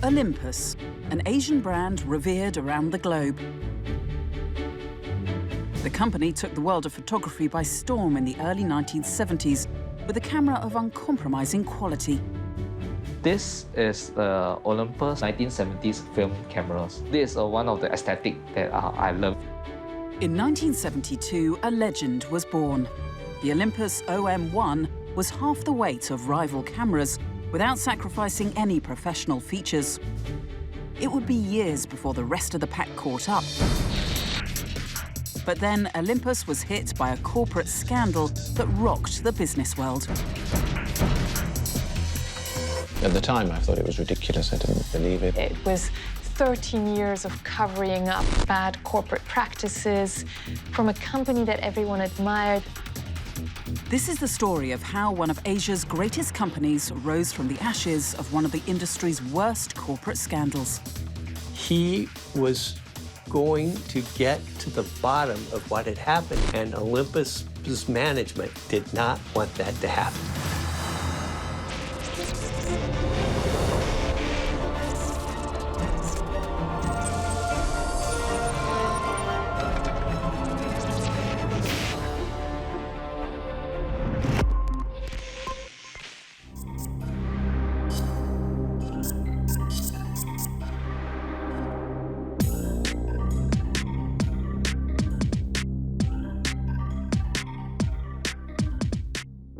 Olympus, an Asian brand revered around the globe. The company took the world of photography by storm in the early 1970s with a camera of uncompromising quality. This is the Olympus 1970s film cameras. This is one of the aesthetic that I love. In 1972, a legend was born. The Olympus OM1 was half the weight of rival cameras without sacrificing any professional features. It would be years before the rest of the pack caught up. But then Olympus was hit by a corporate scandal that rocked the business world. At the time, I thought it was ridiculous. I didn't believe it. It was 13 years of covering up bad corporate practices from a company that everyone admired. This is the story of how one of Asia's greatest companies rose from the ashes of one of the industry's worst corporate scandals. He was going to get to the bottom of what had happened, and Olympus's management did not want that to happen.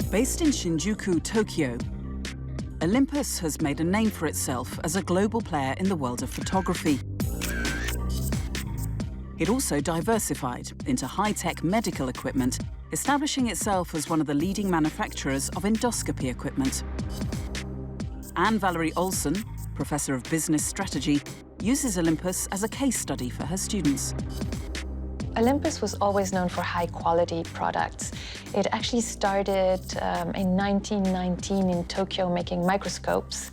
Based in Shinjuku, Tokyo, Olympus has made a name for itself as a global player in the world of photography. It also diversified into high-tech medical equipment, establishing itself as one of the leading manufacturers of endoscopy equipment. Anne Valerie Olsen, professor of business strategy, uses Olympus as a case study for her students. Olympus was always known for high-quality products. It actually started in 1919 in Tokyo making microscopes,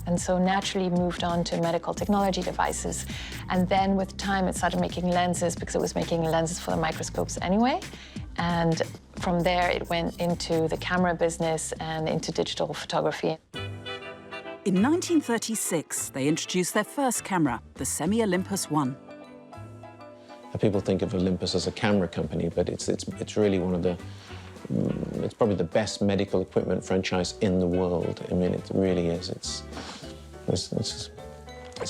and so naturally moved on to medical technology devices. And then with time, it started making lenses because it was making lenses for the microscopes anyway. And from there, it went into the camera business and into digital photography. In 1936, they introduced their first camera, the Semi-Olympus One. People think of Olympus as a camera company, but it's really one of the, it's probably the best medical equipment franchise in the world. I mean, it really is. It's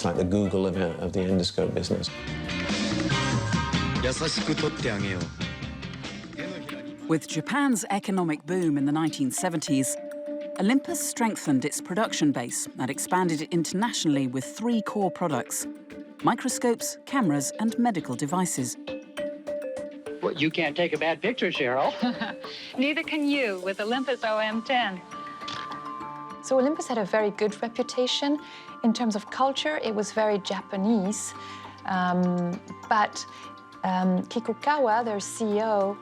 like the Google of the endoscope business. With Japan's economic boom in the 1970s, Olympus strengthened its production base and expanded it internationally with 3 core products: microscopes, cameras, and medical devices. Well, you can't take a bad picture, Cheryl. Neither can you with Olympus OM10. So Olympus had a very good reputation. In terms of culture, it was very Japanese. But Kikukawa, their CEO,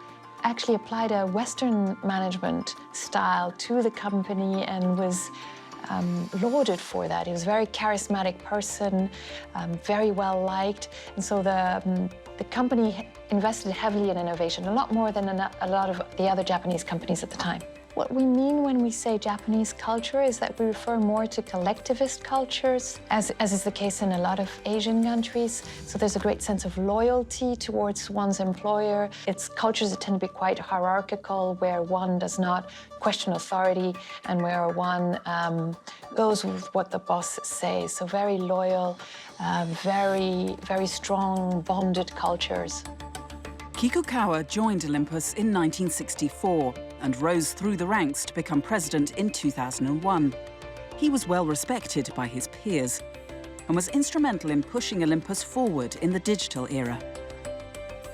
actually applied a Western management style to the company and was lauded for that. He was a very charismatic person, very well liked, and so the company invested heavily in innovation, a lot more than a lot of the other Japanese companies at the time. What we mean when we say Japanese culture is that we refer more to collectivist cultures, as is the case in a lot of Asian countries. So there's a great sense of loyalty towards one's employer. It's cultures that tend to be quite hierarchical, where one does not question authority and where one goes with what the boss says. So very loyal, very, very strong, bonded cultures. Kikukawa joined Olympus in 1964 and rose through the ranks to become president in 2001. He was well respected by his peers and was instrumental in pushing Olympus forward in the digital era.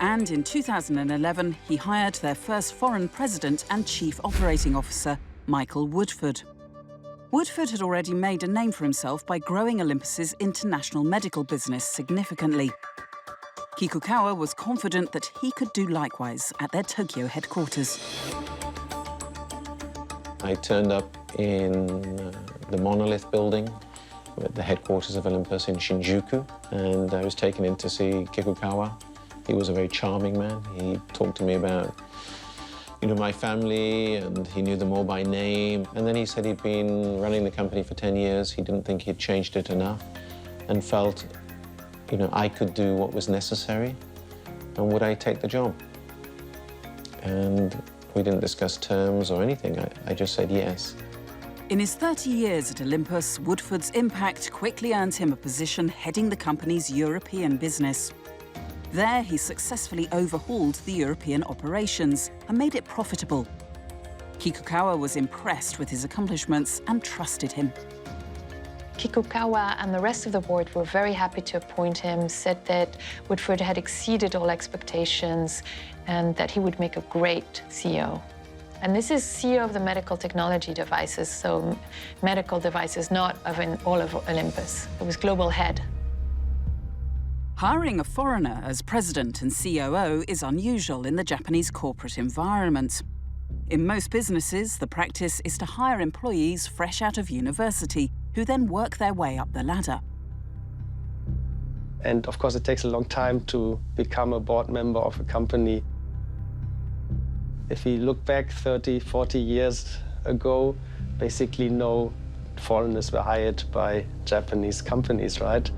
And in 2011, he hired their first foreign president and chief operating officer, Michael Woodford. Woodford had already made a name for himself by growing Olympus's international medical business significantly. Kikukawa was confident that he could do likewise at their Tokyo headquarters. I turned up in the Monolith building at the headquarters of Olympus in Shinjuku, and I was taken in to see Kikukawa. He was a very charming man. He talked to me about my family, and he knew them all by name. And then he said he'd been running the company for 10 years. He didn't think he'd changed it enough and felt, I could do what was necessary, and would I take the job? And we didn't discuss terms or anything. I just said yes. In his 30 years at Olympus, Woodford's impact quickly earned him a position heading the company's European business. There, he successfully overhauled the European operations and made it profitable. Kikukawa was impressed with his accomplishments and trusted him. Kikukawa and the rest of the board were very happy to appoint him, said that Woodford had exceeded all expectations and that he would make a great CEO. And this is CEO of the medical technology devices, so medical devices not of all of Olympus. It was global head. Hiring a foreigner as president and COO is unusual in the Japanese corporate environment. In most businesses, the practice is to hire employees fresh out of university who then work their way up the ladder. And of course, it takes a long time to become a board member of a company. If we look back 30, 40 years ago, basically no foreigners were hired by Japanese companies, right?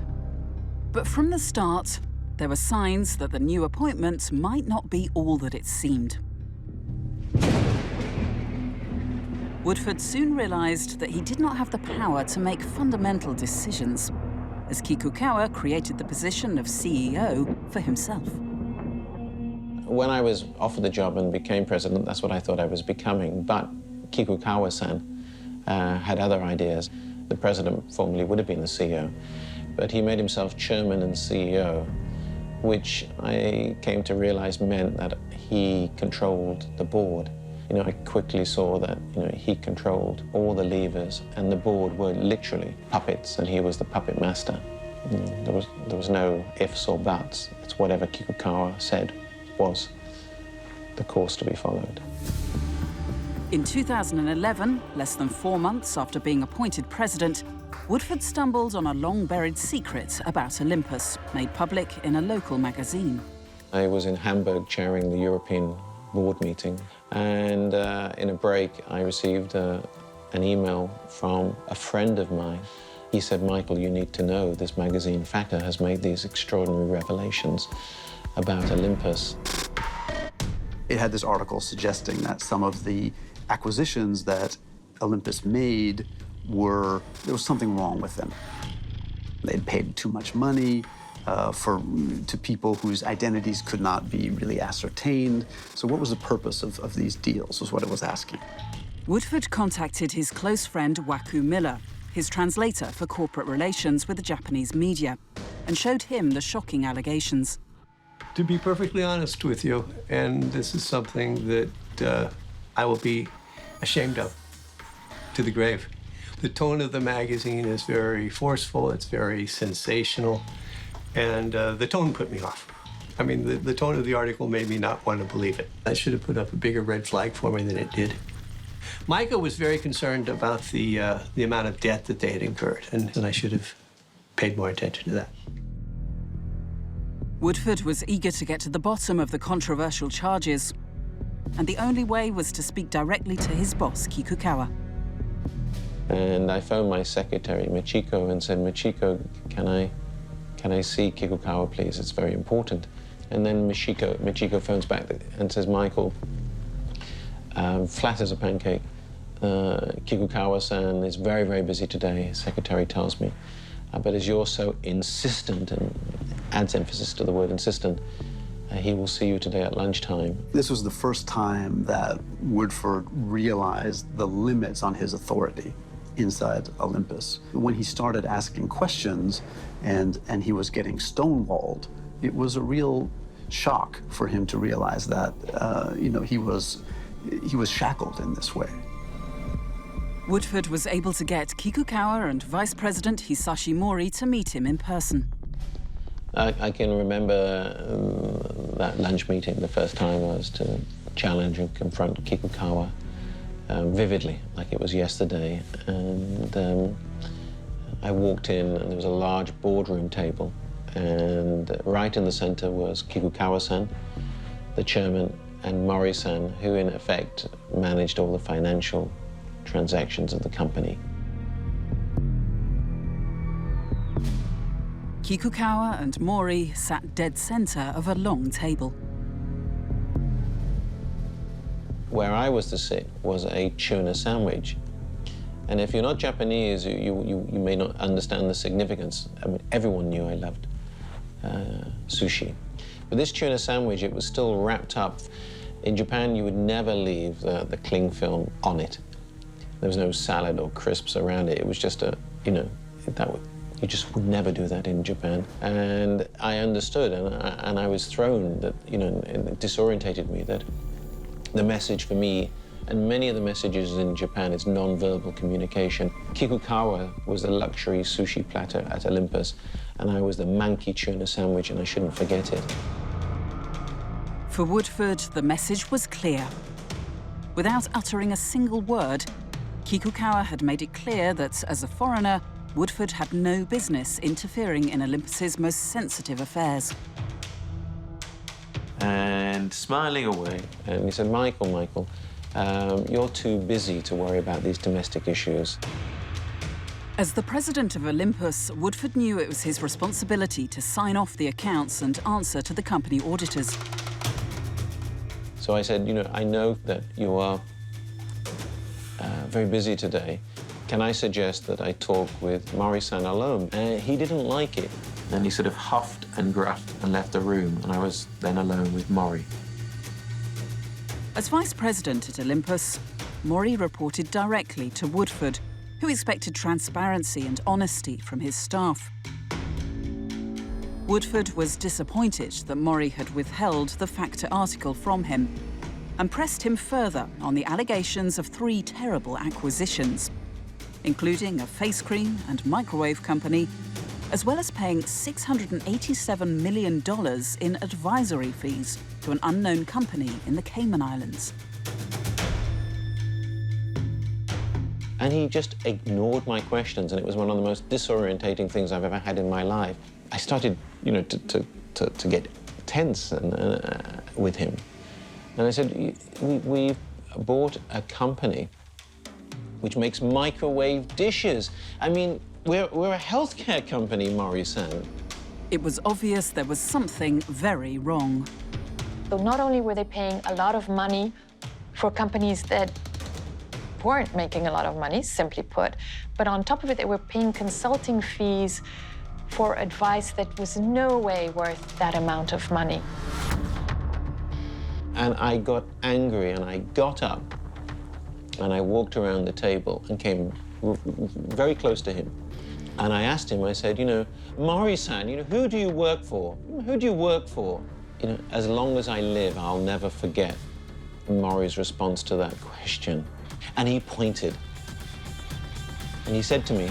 But from the start, there were signs that the new appointment might not be all that it seemed. Woodford soon realized that he did not have the power to make fundamental decisions, as Kikukawa created the position of CEO for himself. When I was offered the job and became president, that's what I thought I was becoming. But Kikukawa-san had other ideas. The president formerly would have been the CEO, but he made himself chairman and CEO, which I came to realize meant that he controlled the board. I quickly saw that he controlled all the levers, and the board were literally puppets, and he was the puppet master. There was no ifs or buts. It's whatever Kikukawa said was the course to be followed. In 2011, less than 4 months after being appointed president, Woodford stumbled on a long-buried secret about Olympus, made public in a local magazine. I was in Hamburg chairing the European board meeting, and in a break I received an email from a friend of mine. He said, "Michael, you need to know this magazine Factor has made these extraordinary revelations about Olympus." It had this article suggesting that some of the acquisitions that Olympus made there was something wrong with them. They'd paid too much money to people whose identities could not be really ascertained. So what was the purpose of these deals, was what it was asking. Woodford contacted his close friend Waku Miller, his translator for corporate relations with the Japanese media, and showed him the shocking allegations. To be perfectly honest with you, and this is something that I will be ashamed of to the grave. The tone of the magazine is very forceful, it's very sensational, and the tone put me off. I mean, the tone of the article made me not want to believe it. I should have put up a bigger red flag for me than it did. Micah was very concerned about the amount of debt that they had incurred, and I should have paid more attention to that. Woodford was eager to get to the bottom of the controversial charges, and the only way was to speak directly to his boss, Kikukawa. And I phoned my secretary, Michiko, and said, "Michiko, can I see Kikukawa, please? It's very important." And then Michiko phones back and says, "Michael, flat as a pancake. Kikukawa-san is very, very busy today," his secretary tells me. But as you're so insistent, and adds emphasis to the word insistent, he will see you today at lunchtime. This was the first time that Woodford realized the limits on his authority inside Olympus. When he started asking questions and he was getting stonewalled, it was a real shock for him to realize that he was shackled in this way. Woodford was able to get Kikukawa and Vice President Hisashi Mori to meet him in person. I can remember that lunch meeting, the first time I was to challenge and confront Kikukawa vividly, like it was yesterday. And I walked in, and there was a large boardroom table, and right in the center was Kikukawa-san, the chairman, and Mori-san, who in effect managed all the financial transactions of the company. Kikukawa and Mori sat dead center of a long table. Where I was to sit was a tuna sandwich. And if you're not Japanese, you may not understand the significance. I mean, everyone knew I loved sushi. But this tuna sandwich, it was still wrapped up. In Japan, you would never leave the cling film on it. There was no salad or crisps around it. It was just a, you know, you just would never do that in Japan. And I understood, and I was thrown that, you know, it disorientated me that the message for me, and many of the messages in Japan, is non-verbal communication. Kikukawa was the luxury sushi platter at Olympus, and I was the manky tuna sandwich, and I shouldn't forget it. For Woodford, the message was clear. Without uttering a single word, Kikukawa had made it clear that, as a foreigner, Woodford had no business interfering in Olympus's most sensitive affairs. And smiling away, and he said, Michael, you're too busy to worry about these domestic issues. As the president of Olympus, Woodford knew it was his responsibility to sign off the accounts and answer to the company auditors. So I said, you know, I know that you are very busy today. Can I suggest that I talk with Mori-san alone? He didn't like it. Then he sort of huffed and gruffed and left the room, and I was then alone with Mori. As vice president at Olympus, Mori reported directly to Woodford, who expected transparency and honesty from his staff. Woodford was disappointed that Mori had withheld the Factor article from him and pressed him further on the allegations of 3 terrible acquisitions, including a face cream and microwave company, as well as paying $687 million in advisory fees to an unknown company in the Cayman Islands. And he just ignored my questions, and it was one of the most disorientating things I've ever had in my life. I started, you know, to get tense with him. And I said, we bought a company which makes microwave dishes. I mean, we're a healthcare company, Mori-san. It was obvious there was something very wrong. So not only were they paying a lot of money for companies that weren't making a lot of money, simply put, but on top of it, they were paying consulting fees for advice that was no way worth that amount of money. And I got angry, and I got up, and I walked around the table and came very close to him. And I asked him, I said, you know, Mori-san, you know, who do you work for? Who do you work for? You know, as long as I live, I'll never forget Mori's response to that question. And he pointed. And he said to me,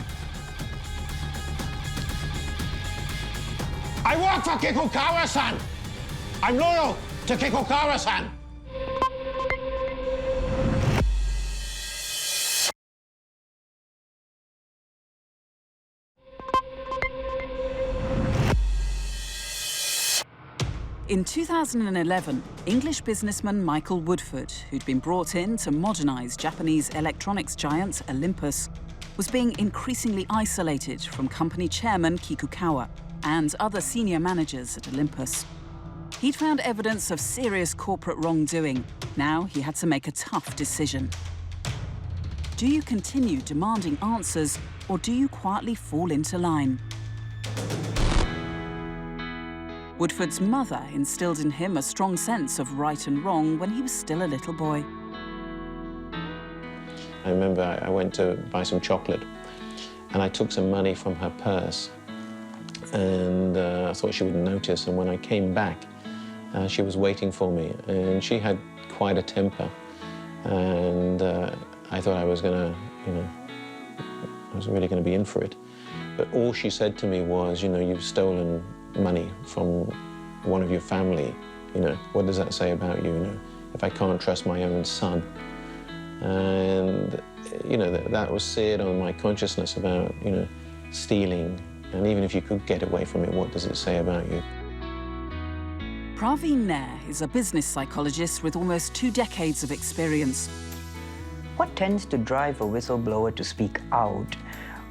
I work for Kikukawa-san. I'm loyal to Kikukawa-san. In 2011, English businessman Michael Woodford, who'd been brought in to modernize Japanese electronics giant Olympus, was being increasingly isolated from company chairman Kikukawa and other senior managers at Olympus. He'd found evidence of serious corporate wrongdoing. Now he had to make a tough decision. Do you continue demanding answers, or do you quietly fall into line? Woodford's mother instilled in him a strong sense of right and wrong when he was still a little boy. I remember I went to buy some chocolate, and I took some money from her purse, and I thought she wouldn't notice. And when I came back, she was waiting for me, and she had quite a temper. And I thought I was gonna, you know, I was really gonna be in for it. But all she said to me was, you know, you've stolen money from one of your family, you know, what does that say about you, you know, if I can't trust my own son? And, you know, that was seared on my consciousness about, you know, stealing. And even if you could get away from it, what does it say about you? Praveen Nair is a business psychologist with almost 2 decades of experience. What tends to drive a whistleblower to speak out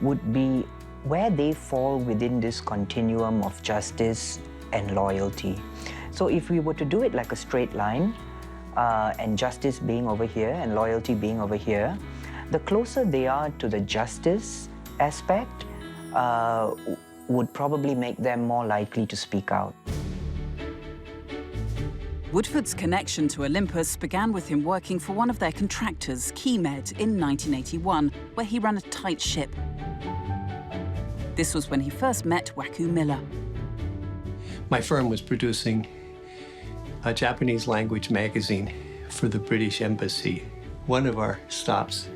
would be where they fall within this continuum of justice and loyalty. So if we were to do it like a straight line, and justice being over here and loyalty being over here, the closer they are to the justice aspect would probably make them more likely to speak out. Woodford's connection to Olympus began with him working for one of their contractors, Kemed, in 1981, where he ran a tight ship. This was when he first met Waku Miller. My firm was producing a Japanese language magazine for the British Embassy. One of our stops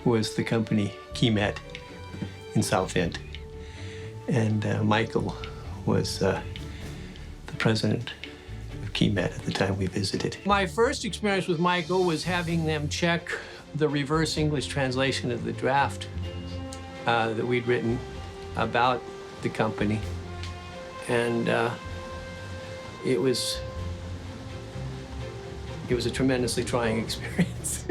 was the company Kemed in Southend. And Michael was the president of Kemed at the time we visited. My first experience with Michael was having them check the reverse English translation of the draft that we'd written about the company. And it was a tremendously trying experience.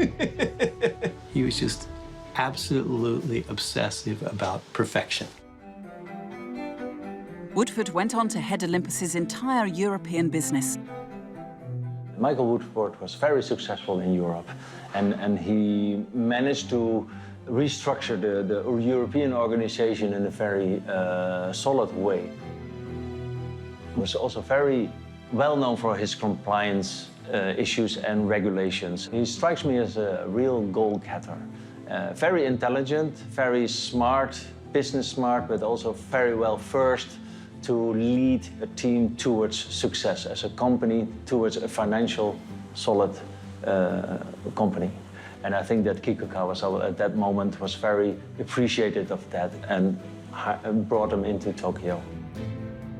He was just absolutely obsessive about perfection. Woodford went on to head Olympus's entire European business. Michael Woodford was very successful in Europe, and he managed to restructure the European organization in a very solid way. He was also very well known for his compliance issues and regulations. He strikes me as a real goal-getter. Very intelligent, very smart, business smart, but also very well versed to lead a team towards success as a company, towards a financial solid company. And I think that Kikukawa at that moment was very appreciative of that and brought him into Tokyo.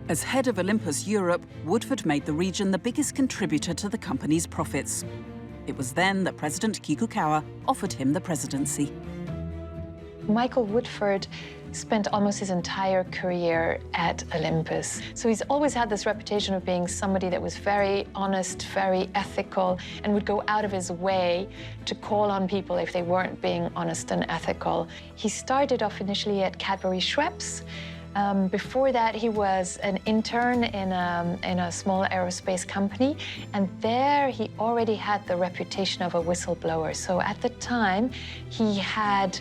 As head of Olympus Europe, Woodford made the region the biggest contributor to the company's profits. It was then that President Kikukawa offered him the presidency. Michael Woodford spent almost his entire career at Olympus. So he's always had this reputation of being somebody that was very honest, very ethical, and would go out of his way to call on people if they weren't being honest and ethical. He started off initially at Cadbury Schweppes. Before that, he was an intern in a small aerospace company, and there he already had the reputation of a whistleblower. So at the time, he had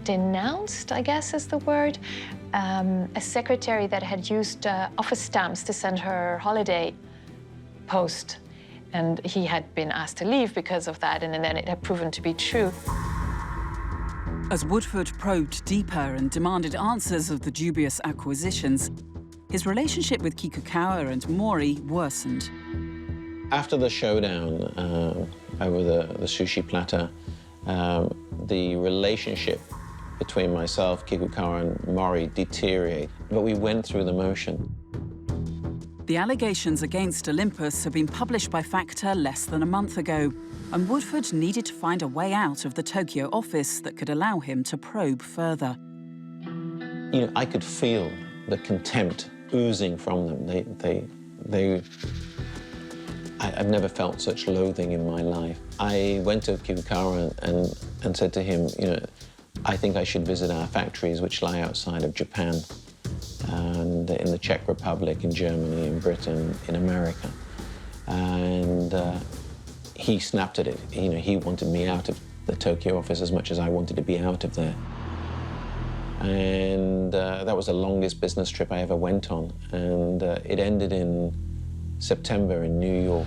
denounced, I guess is the word, a secretary that had used office stamps to send her holiday post. And he had been asked to leave because of that, and then it had proven to be true. As Woodford probed deeper and demanded answers of the dubious acquisitions, his relationship with Kikukawa and Mori worsened. After the showdown over the sushi platter, the relationship between myself, Kikukawa, and Mori deteriorated, but we went through the motion. The allegations against Olympus had been published by Factor less than a month ago, and Woodford needed to find a way out of the Tokyo office that could allow him to probe further. You know, I could feel the contempt oozing from them. I've never felt such loathing in my life. I went to Kikukawa and said to him, you know, I think I should visit our factories which lie outside of Japan, and in the Czech Republic, in Germany, in Britain, in America. And he snapped at it. You know, he wanted me out of the Tokyo office as much as I wanted to be out of there. And that was the longest business trip I ever went on. And it ended in September in New York.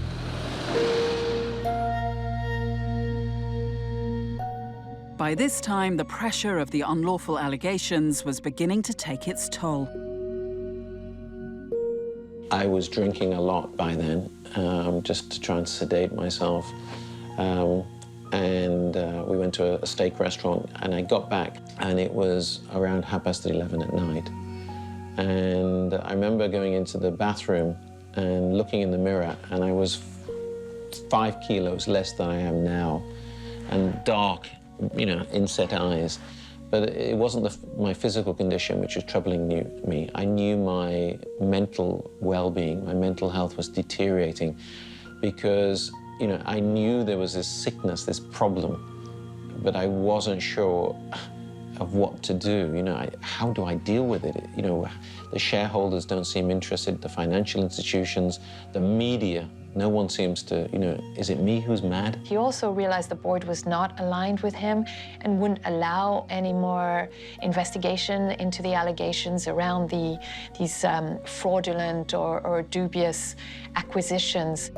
By this time, the pressure of the unlawful allegations was beginning to take its toll. I was drinking a lot by then, just to try and sedate myself. We went to a steak restaurant, and I got back, and it was around 11:30 at night. And I remember going into the bathroom and looking in the mirror, and I was 5 kilos less than I am now, and dark, you know, inset eyes. But it wasn't my physical condition which was troubling me. I knew my mental well-being, my mental health was deteriorating because, you know, I knew there was this sickness, this problem, but I wasn't sure of what to do. You know, how do I deal with it? You know, the shareholders don't seem interested, the financial institutions, the media. No one seems to, you know, is it me who's mad? He also realized the board was not aligned with him and wouldn't allow any more investigation into the allegations around these fraudulent or dubious acquisitions.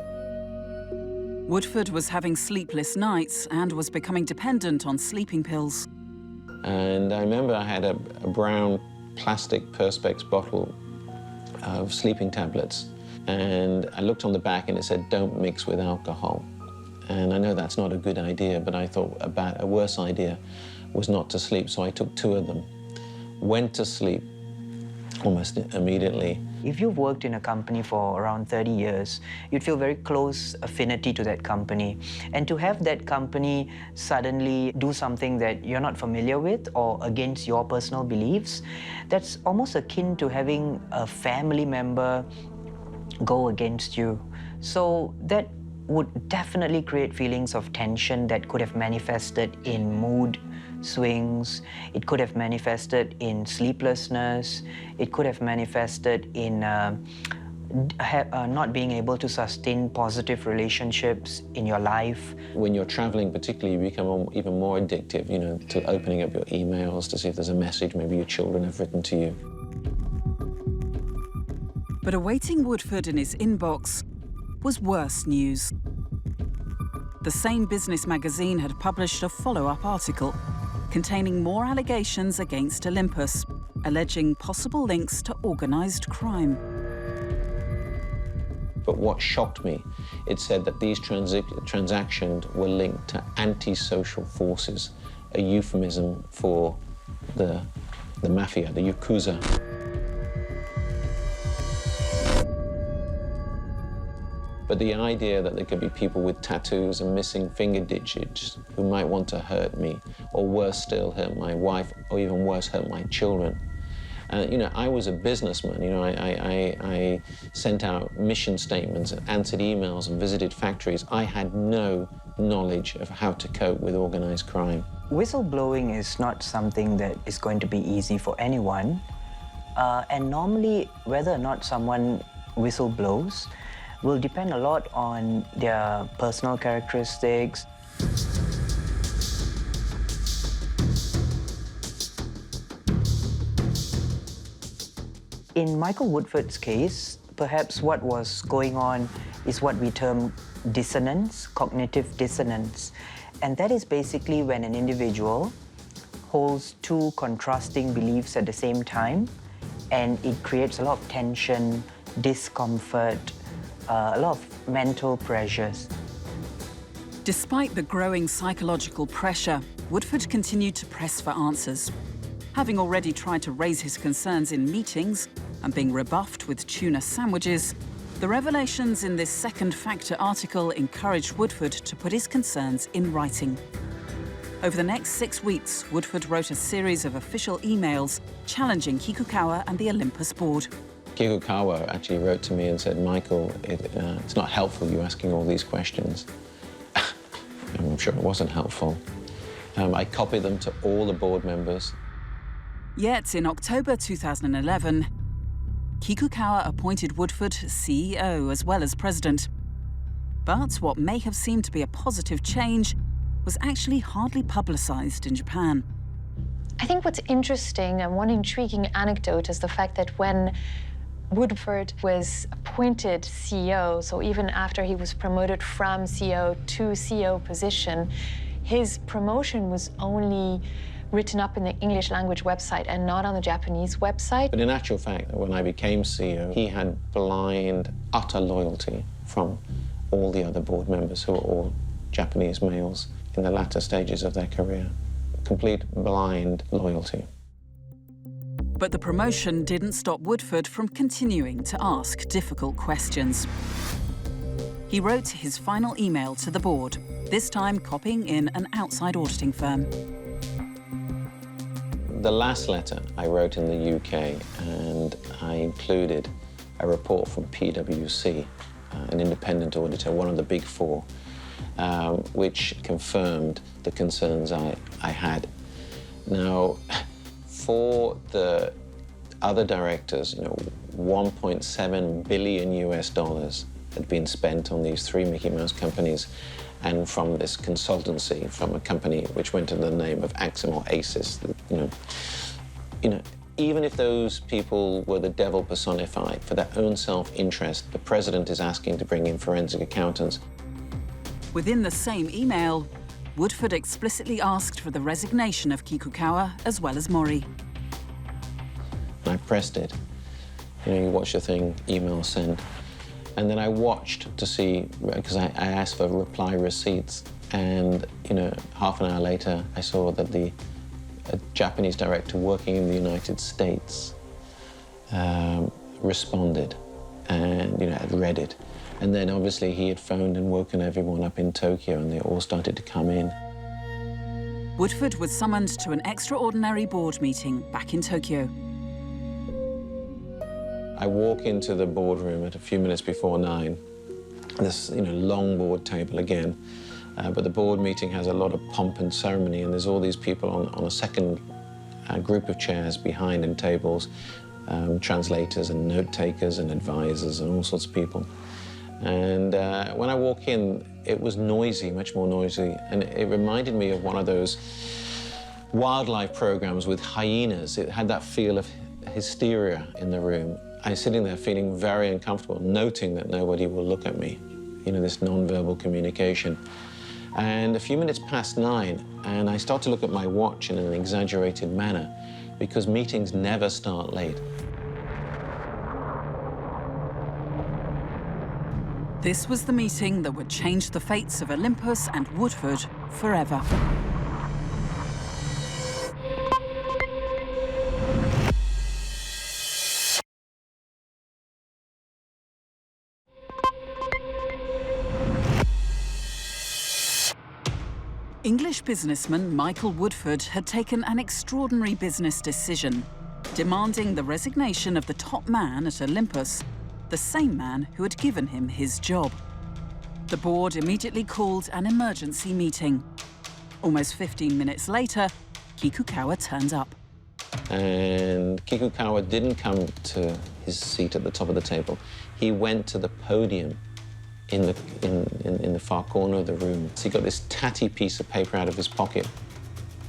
Woodford was having sleepless nights and was becoming dependent on sleeping pills. And I remember I had a brown plastic Perspex bottle of sleeping tablets. And I looked on the back and it said, don't mix with alcohol. And I know that's not a good idea, but I thought a worse idea was not to sleep. So I took 2 of them, went to sleep almost immediately. If you've worked in a company for around 30 years, you'd feel very close affinity to that company. And to have that company suddenly do something that you're not familiar with or against your personal beliefs, that's almost akin to having a family member go against you. So that would definitely create feelings of tension that could have manifested in mood swings. It could have manifested in sleeplessness. It could have manifested in not being able to sustain positive relationships in your life. When you're traveling particularly, you become even more addictive, you know, to opening up your emails to see if there's a message maybe your children have written to you. But awaiting Woodford in his inbox was worse news. The same business magazine had published a follow-up article containing more allegations against Olympus, alleging possible links to organised crime. But what shocked me, it said that these transactions were linked to anti-social forces, a euphemism for the mafia, the Yakuza. But the idea that there could be people with tattoos and missing finger digits who might want to hurt me, or worse still, hurt my wife, or even worse, hurt my children. You know, I was a businessman. You know, I sent out mission statements, answered emails, and visited factories. I had no knowledge of how to cope with organized crime. Whistleblowing is not something that is going to be easy for anyone. And normally, whether or not someone whistleblows will depend a lot on their personal characteristics. In Michael Woodford's case, perhaps what was going on is what we term dissonance, cognitive dissonance. And that is basically when an individual holds 2 contrasting beliefs at the same time, and it creates a lot of tension, discomfort, a lot of mental pressures. Despite the growing psychological pressure, Woodford continued to press for answers. Having already tried to raise his concerns in meetings and being rebuffed with tuna sandwiches, the revelations in this second factor article encouraged Woodford to put his concerns in writing. Over the next 6 weeks, Woodford wrote a series of official emails challenging Kikukawa and the Olympus board. Kikukawa actually wrote to me and said, Michael, it's not helpful you asking all these questions. I'm sure it wasn't helpful. I copied them to all the board members. Yet in October 2011, Kikukawa appointed Woodford CEO as well as president. But what may have seemed to be a positive change was actually hardly publicized in Japan. I think what's interesting and one intriguing anecdote is the fact that when Woodford was appointed CEO, so even after he was promoted from CEO to CEO position, his promotion was only written up in the English language website and not on the Japanese website. But in actual fact, when I became CEO, he had blind, utter loyalty from all the other board members who were all Japanese males in the latter stages of their career. Complete blind loyalty. But the promotion didn't stop Woodford from continuing to ask difficult questions. He wrote his final email to the board, this time copying in an outside auditing firm. the last letter I wrote in the UK, and I included a report from PwC, an independent auditor, one of the big four, which confirmed the concerns I had. Now, for the other directors, 1.7 billion US dollars had been spent on these 3 Mickey Mouse companies, and from this consultancy, from a company which went under the name of Axim or ASIS. Even if those people were the devil personified, for their own self-interest, the president is asking to bring in forensic accountants. Within the same email, Woodford explicitly asked for the resignation of Kikukawa as well as Mori. I pressed it. You watch the thing, email send. And then I watched to see, because I asked for reply receipts, and half an hour later, I saw that a Japanese director working in the United States responded and had read it. And then obviously he had phoned and woken everyone up in Tokyo, and they all started to come in. Woodford was summoned to an extraordinary board meeting back in Tokyo. I walk into the boardroom at a few minutes before 9. This, long board table again. But the board meeting has a lot of pomp and ceremony, and there's all these people on a second group of chairs behind in tables, translators and note takers and advisors and all sorts of people. And when I walk in, it was noisy, much more noisy, and it reminded me of one of those wildlife programs with hyenas. It had that feel of hysteria in the room. I was sitting there feeling very uncomfortable, noting that nobody will look at me, this non-verbal communication. And a few minutes past 9, and I start to look at my watch in an exaggerated manner, because meetings never start late. This was the meeting that would change the fates of Olympus and Woodford forever. English businessman Michael Woodford had taken an extraordinary business decision, demanding the resignation of the top man at Olympus, the same man who had given him his job. The board immediately called an emergency meeting. Almost 15 minutes later, Kikukawa turned up. And Kikukawa didn't come to his seat at the top of the table. He went to the podium in the far corner of the room. So he got this tatty piece of paper out of his pocket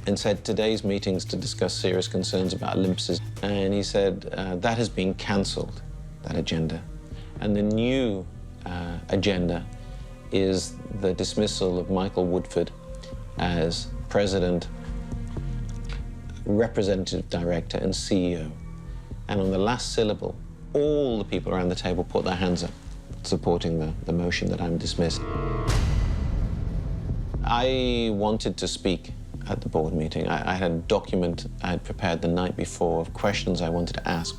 and said, today's meeting's to discuss serious concerns about Olympus. And he said, that has been cancelled, that agenda. And the new agenda is the dismissal of Michael Woodford as president, representative director, and CEO. And on the last syllable, all the people around the table put their hands up, supporting the motion that I'm dismissed. I wanted to speak at the board meeting. I had a document I had prepared the night before of questions I wanted to ask,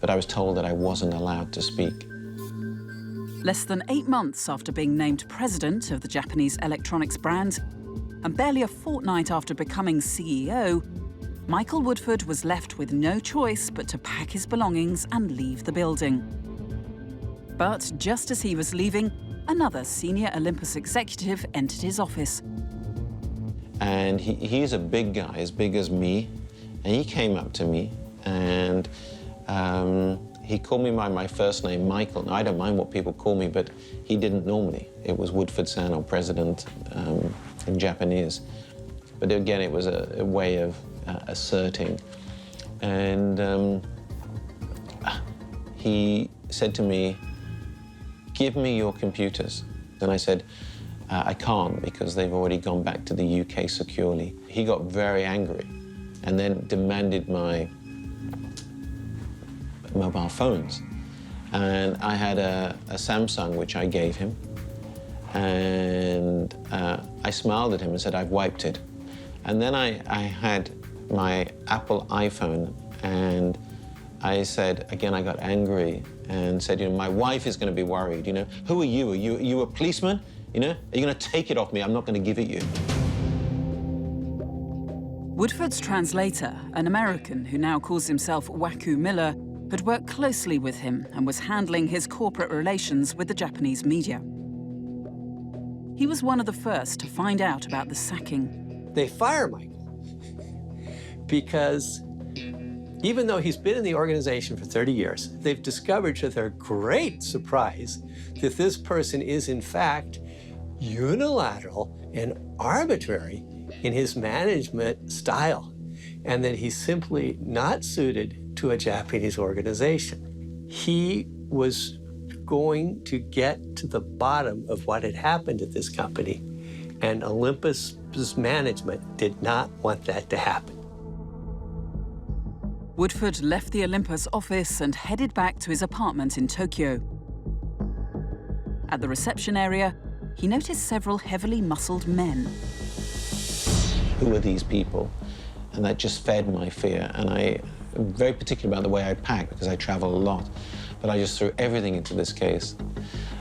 but I was told that I wasn't allowed to speak. Less than 8 months after being named president of the Japanese electronics brand, and barely a fortnight after becoming CEO, Michael Woodford was left with no choice but to pack his belongings and leave the building. But just as he was leaving, another senior Olympus executive entered his office. And he's a big guy, as big as me, and he came up to me and he called me by my first name, Michael. Now, I don't mind what people call me, but he didn't normally. It was Woodford-san, or president, in Japanese. But again, it was a way of asserting. And he said to me, give me your computers. Then I said, I can't, because they've already gone back to the UK securely. He got very angry and then demanded my mobile phones. And I had a Samsung, which I gave him. And I smiled at him and said, I've wiped it. And then I had my Apple iPhone, and I said, again, I got angry and said, my wife is going to be worried, Who are you? Are you a policeman? Are you going to take it off me? I'm not going to give it you. Woodford's translator, an American who now calls himself Waku Miller, had worked closely with him and was handling his corporate relations with the Japanese media. He was one of the first to find out about the sacking. They fire Michael because even though he's been in the organization for 30 years, they've discovered to their great surprise that this person is in fact unilateral and arbitrary in his management style, and that he's simply not suited to a Japanese organization. He was going to get to the bottom of what had happened at this company, and Olympus's management did not want that to happen. Woodford left the Olympus office and headed back to his apartment in Tokyo. At the reception area, he noticed several heavily muscled men. Who are these people? And that just fed my fear. And I'm very particular about the way I pack because I travel a lot. But I just threw everything into this case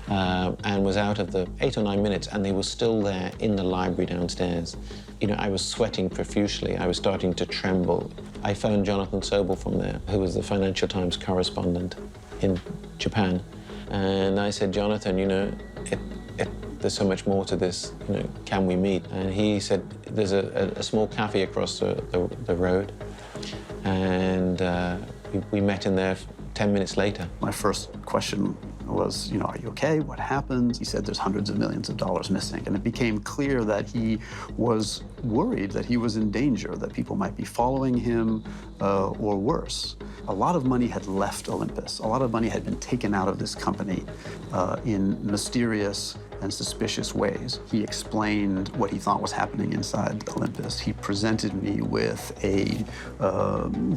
and was out of the 8 or 9 minutes, and they were still there in the library downstairs. You know, I was sweating profusely. I was starting to tremble. I phoned Jonathan Sobel from there, who was the Financial Times correspondent in Japan. And I said, Jonathan, you know, there's so much more to this, you know, can we meet? And he said, there's a small cafe across the road. And we met in there 10 minutes later. My first question was, you know, are you okay? What happened? He said there's hundreds of millions of dollars missing. And it became clear that he was worried that he was in danger, that people might be following him or worse. A lot of money had left Olympus. A lot of money had been taken out of this company in mysterious and suspicious ways. He explained what he thought was happening inside Olympus. He presented me with a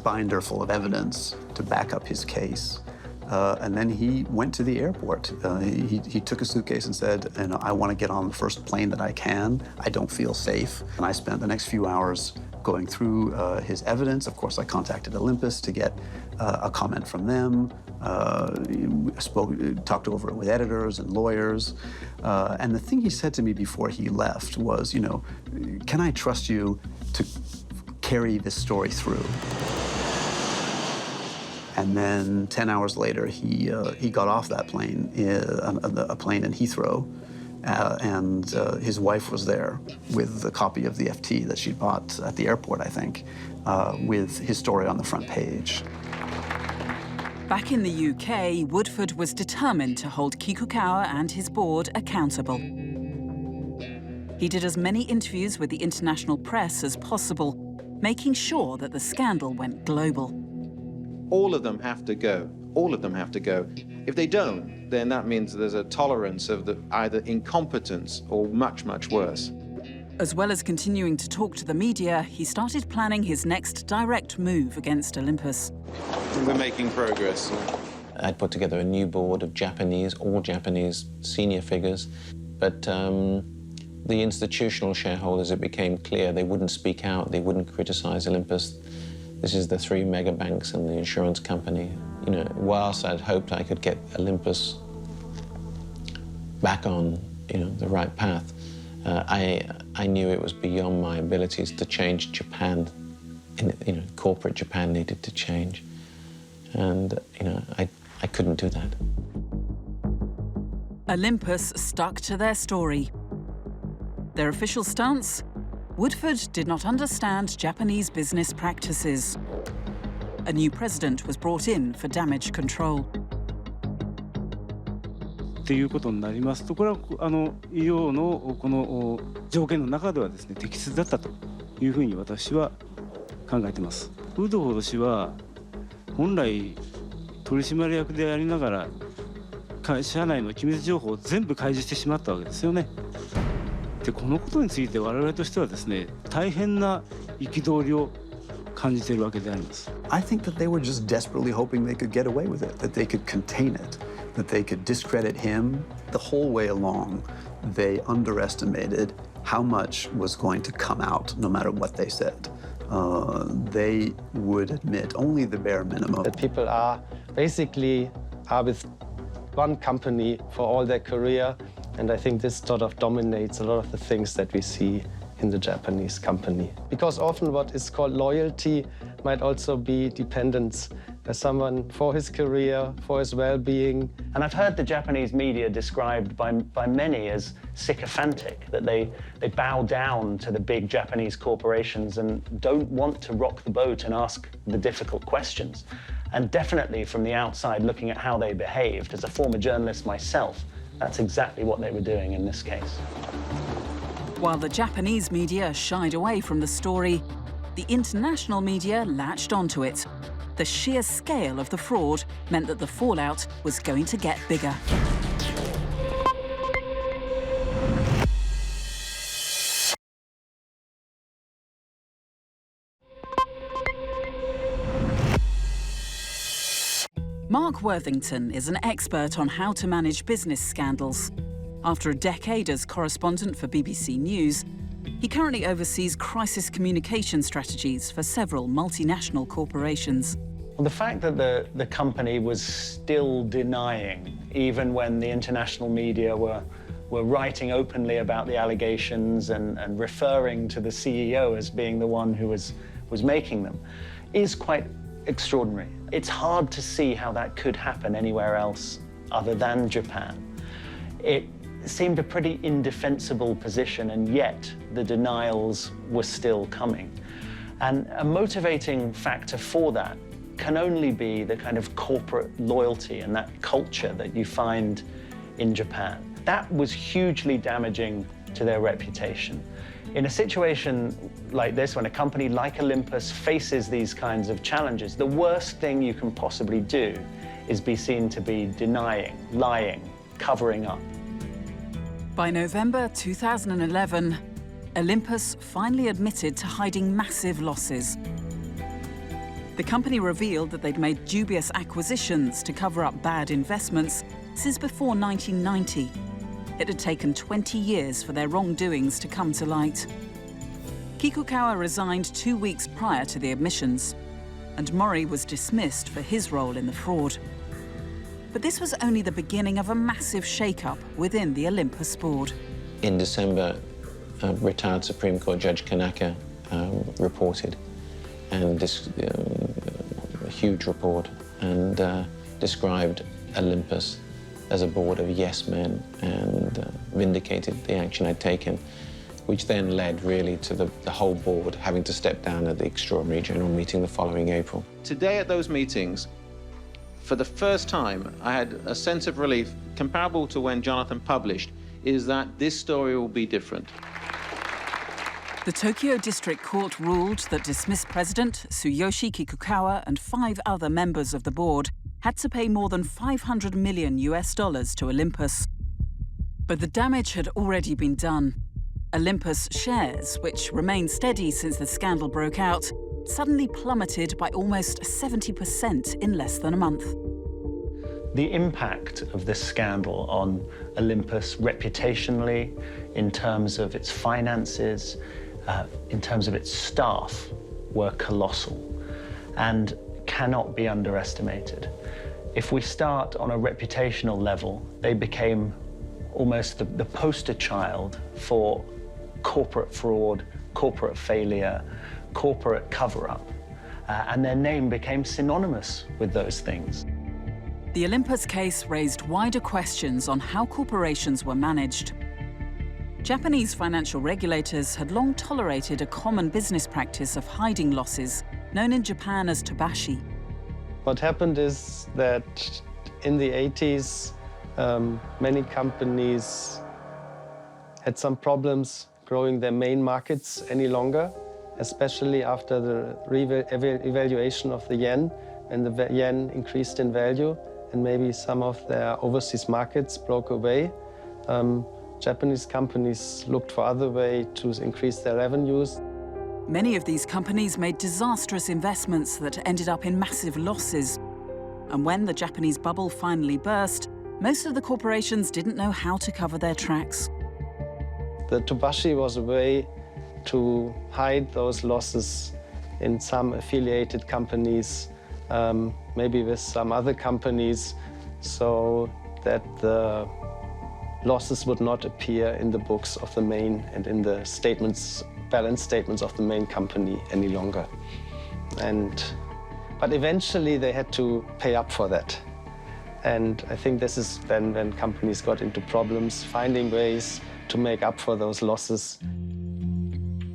binder full of evidence to back up his case. And then he went to the airport. He took a suitcase and said, you know, I want to get on the first plane that I can. I don't feel safe. And I spent the next few hours going through his evidence. Of course, I contacted Olympus to get a comment from them. Talked over it with editors and lawyers. And the thing he said to me before he left was, you know, can I trust you to carry this story through? And then 10 hours later, he got off that plane, a plane in Heathrow, and his wife was there with a copy of the FT that she bought at the airport, I think, with his story on the front page. Back in the UK, Woodford was determined to hold Kikukawa and his board accountable. He did as many interviews with the international press as possible, making sure that the scandal went global. All of them have to go. All of them have to go. If they don't, then that means there's a tolerance of either incompetence or much, much worse. As well as continuing to talk to the media, he started planning his next direct move against Olympus. We're making progress. I'd put together a new board of all Japanese senior figures, but the institutional shareholders, it became clear they wouldn't speak out, they wouldn't criticize Olympus. This is the 3 mega banks and the insurance company. You know, whilst I'd hoped I could get Olympus back on, you know, the right path, I knew it was beyond my abilities to change Japan. You know, corporate Japan needed to change, and you know, I couldn't do that. Olympus stuck to their story. Their official stance? Woodford did not understand Japanese business practices. A new president was brought in for damage control. ということになりますと、これは医療のこの条件の中ではですね、適切だったというふうに私は考えています。ウッドフォード氏は本来取締役でありながら会社内の機密情報を全部開示してしまったわけですよね。で、このことについて我々としてはですね、大変な憤りを感じているわけであります。I think that they were just desperately hoping they could get away with it, that they could contain it, that they could discredit him. The whole way along, they underestimated how much was going to come out, no matter what they said. They would admit only the bare minimum. That people are basically with one company for all their career, and I think this sort of dominates a lot of the things that we see in the Japanese company. Because often what is called loyalty might also be dependence. Someone for his career, for his well-being. And I've heard the Japanese media described by many as sycophantic, that they bow down to the big Japanese corporations and don't want to rock the boat and ask the difficult questions. And definitely from the outside, looking at how they behaved, as a former journalist myself, that's exactly what they were doing in this case. While the Japanese media shied away from the story, the international media latched onto it. The sheer scale of the fraud meant that the fallout was going to get bigger. Mark Worthington is an expert on how to manage business scandals. After a decade as correspondent for BBC News, he currently oversees crisis communication strategies for several multinational corporations. Well, the fact that the company was still denying, even when the international media were writing openly about the allegations and referring to the CEO as being the one who was making them, is quite extraordinary. It's hard to see how that could happen anywhere else other than Japan. It seemed a pretty indefensible position, and yet the denials were still coming. And a motivating factor for that can only be the kind of corporate loyalty and that culture that you find in Japan. That was hugely damaging to their reputation. In a situation like this, when a company like Olympus faces these kinds of challenges, the worst thing you can possibly do is be seen to be denying, lying, covering up. By November 2011, Olympus finally admitted to hiding massive losses. The company revealed that they'd made dubious acquisitions to cover up bad investments since before 1990. It had taken 20 years for their wrongdoings to come to light. Kikukawa resigned 2 weeks prior to the admissions, and Mori was dismissed for his role in the fraud. But this was only the beginning of a massive shake-up within the Olympus board. In December, retired Supreme Court Judge Kanaka reported, and a huge report, and described Olympus as a board of yes men, and vindicated the action I'd taken, which then led really to the whole board having to step down at the extraordinary general meeting the following April. Today at those meetings, for the first time, I had a sense of relief comparable to when Jonathan published, is that this story will be different. The Tokyo District Court ruled that dismissed President Tsuyoshi Kikukawa and 5 other members of the board had to pay more than $500 million to Olympus. But the damage had already been done. Olympus shares, which remained steady since the scandal broke out, suddenly plummeted by almost 70% in less than a month. The impact of this scandal on Olympus reputationally, in terms of its finances, in terms of its staff, were colossal and cannot be underestimated. If we start on a reputational level, they became almost the poster child for corporate fraud, corporate failure, corporate cover-up, and their name became synonymous with those things. The Olympus case raised wider questions on how corporations were managed. Japanese financial regulators had long tolerated a common business practice of hiding losses, known in Japan as tobashi. What happened is that in the 80s, many companies had some problems growing their main markets any longer, especially after the evaluation of the yen, and the yen increased in value, and maybe some of their overseas markets broke away. Japanese companies looked for other ways to increase their revenues. Many of these companies made disastrous investments that ended up in massive losses. And when the Japanese bubble finally burst, most of the corporations didn't know how to cover their tracks. The tobashi was a way to hide those losses in some affiliated companies, maybe with some other companies, so that the losses would not appear in the books of the main and in the statements, balance statements of the main company any longer. But eventually they had to pay up for that. And I think this is when companies got into problems, finding ways to make up for those losses.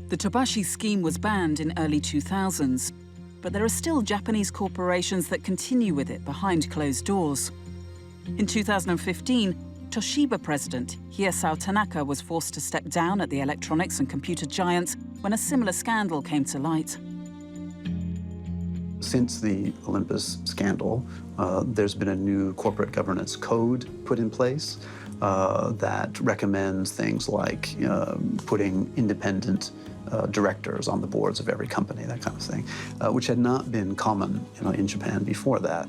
The Tobashi scheme was banned in early 2000s, but there are still Japanese corporations that continue with it behind closed doors. In 2015, Toshiba president Hiesao Tanaka was forced to step down at the electronics and computer giant when a similar scandal came to light. Since the Olympus scandal, there's been a new corporate governance code put in place that recommends things like putting independent directors on the boards of every company, that kind of thing, which had not been common in Japan before that.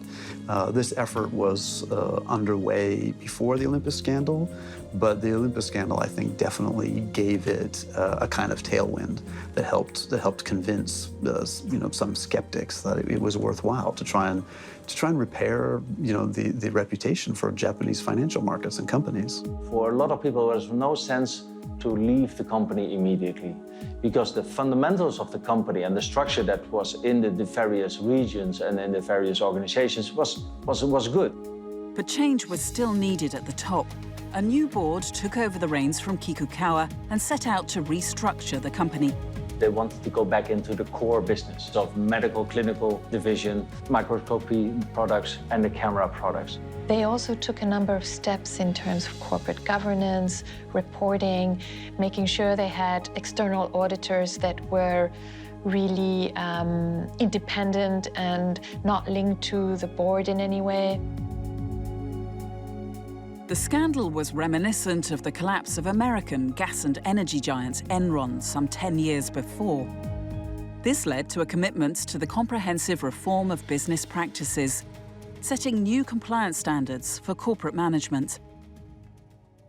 This effort was underway before the Olympus scandal, but the Olympus scandal, I think, definitely gave it a kind of tailwind that helped convince some skeptics that it was worthwhile to try and repair the reputation for Japanese financial markets and companies. For a lot of people, there was no sense to leave the company immediately because the fundamentals of the company and the structure that was in the various regions and in the various organizations was good. But change was still needed at the top. A new board took over the reins from Kikukawa and set out to restructure the company. They wanted to go back into the core business of medical clinical division, microscopy products, and the camera products. They also took a number of steps in terms of corporate governance, reporting, making sure they had external auditors that were really independent and not linked to the board in any way. The scandal was reminiscent of the collapse of American gas and energy giant Enron some 10 years before. This led to a commitment to the comprehensive reform of business practices, setting new compliance standards for corporate management.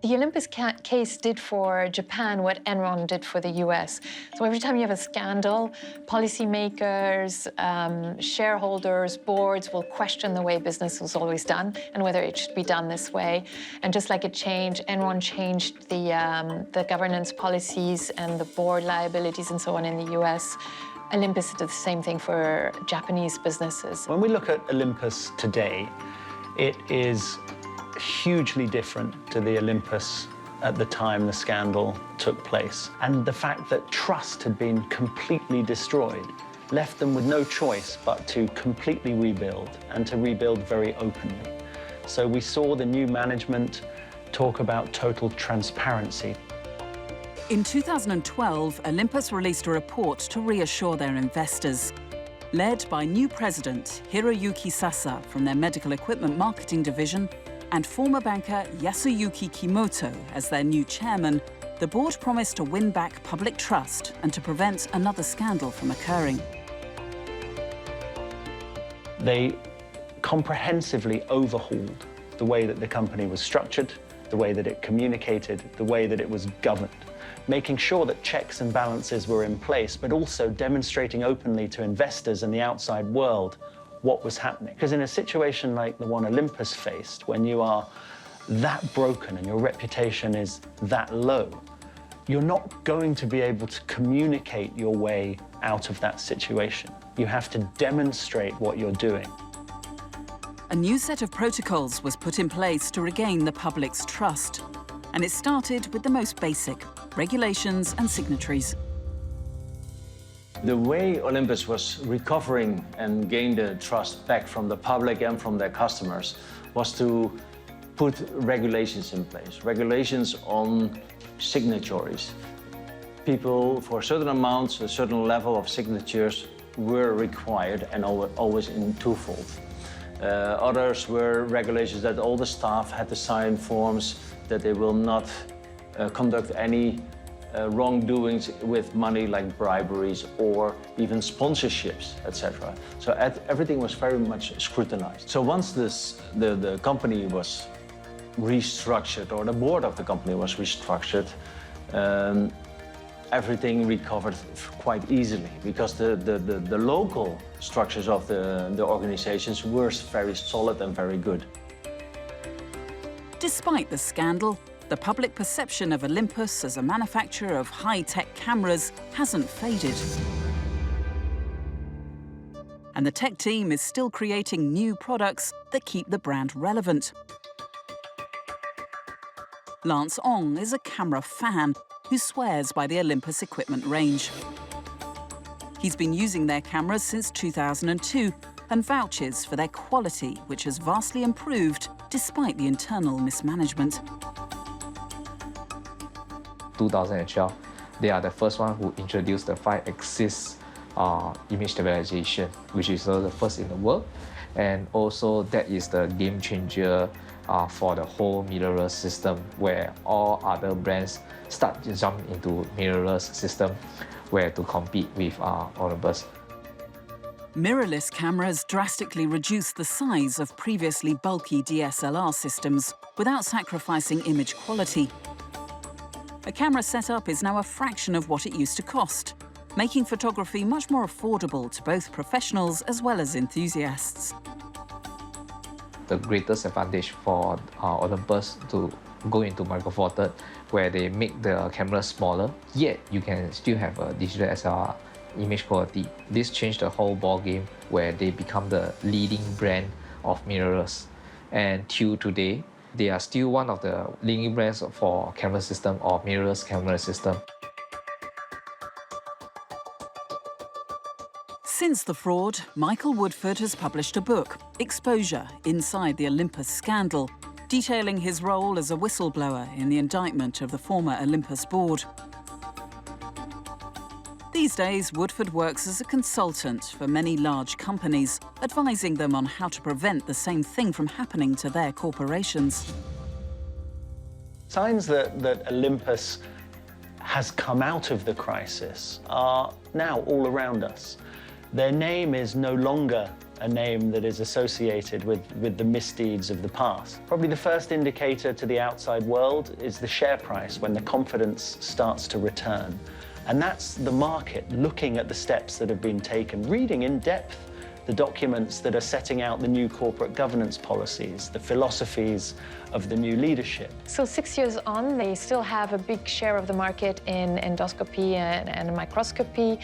The Olympus case did for Japan what Enron did for the US. So every time you have a scandal, policymakers, shareholders, boards will question the way business was always done and whether it should be done this way. And just like it changed, Enron changed the governance policies and the board liabilities and so on in the US. Olympus did the same thing for Japanese businesses. When we look at Olympus today, it is hugely different to the Olympus at the time the scandal took place. And the fact that trust had been completely destroyed left them with no choice but to completely rebuild and to rebuild very openly. So we saw the new management talk about total transparency. In 2012, Olympus released a report to reassure their investors. Led by new president Hiroyuki Sasa from their medical equipment marketing division and former banker Yasuyuki Kimoto as their new chairman, the board promised to win back public trust and to prevent another scandal from occurring. They comprehensively overhauled the way that the company was structured, the way that it communicated, the way that it was governed, making sure that checks and balances were in place, but also demonstrating openly to investors and the outside world what was happening. Because in a situation like the one Olympus faced, when you are that broken and your reputation is that low, you're not going to be able to communicate your way out of that situation. You have to demonstrate what you're doing. A new set of protocols was put in place to regain the public's trust. And it started with the most basic, regulations and signatories. The way Olympus was recovering and gained the trust back from the public and from their customers was to put regulations in place, regulations on signatories. People, for certain amounts, a certain level of signatures were required and always in twofold. Others were regulations that all the staff had to sign forms that they will not conduct any wrongdoings with money like briberies or even sponsorships, etc. So everything was very much scrutinized. So once the company was restructured, or the board of the company was restructured, everything recovered quite easily because the local structures of the organizations were very solid and very good. Despite the scandal, the public perception of Olympus as a manufacturer of high-tech cameras hasn't faded. And the tech team is still creating new products that keep the brand relevant. Lance Ong is a camera fan who swears by the Olympus equipment range. He's been using their cameras since 2002 and vouches for their quality, which has vastly improved despite the internal mismanagement. 2012, they are the first one who introduced the 5-axis image stabilization, which is the first in the world. And also that is the game changer for the whole mirrorless system, where all other brands start to jump into mirrorless system where to compete with Olympus. Mirrorless cameras drastically reduce the size of previously bulky DSLR systems without sacrificing image quality. A camera setup is now a fraction of what it used to cost, making photography much more affordable to both professionals as well as enthusiasts. The greatest advantage for Olympus to go into Micro Four Third, where they make the camera smaller, yet you can still have a digital SLR image quality. This changed the whole ball game, where they become the leading brand of mirrorless. And till today, they are still one of the leading brands for camera system or mirrorless camera system. Since the fraud, Michael Woodford has published a book, Exposure Inside the Olympus Scandal, detailing his role as a whistleblower in the indictment of the former Olympus board. These days, Woodford works as a consultant for many large companies, advising them on how to prevent the same thing from happening to their corporations. Signs that Olympus has come out of the crisis are now all around us. Their name is no longer a name that is associated with the misdeeds of the past. Probably the first indicator to the outside world is the share price when the confidence starts to return. And that's the market looking at the steps that have been taken, reading in depth the documents that are setting out the new corporate governance policies, the philosophies of the new leadership. So 6 years on, they still have a big share of the market in endoscopy and microscopy,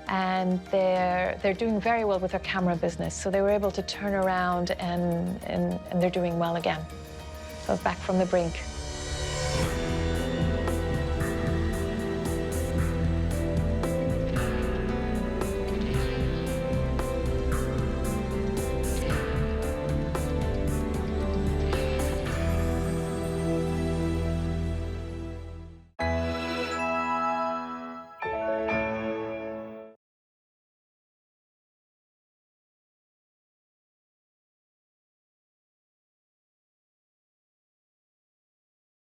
and they're doing very well with their camera business. So they were able to turn around and they're doing well again. So back from the brink.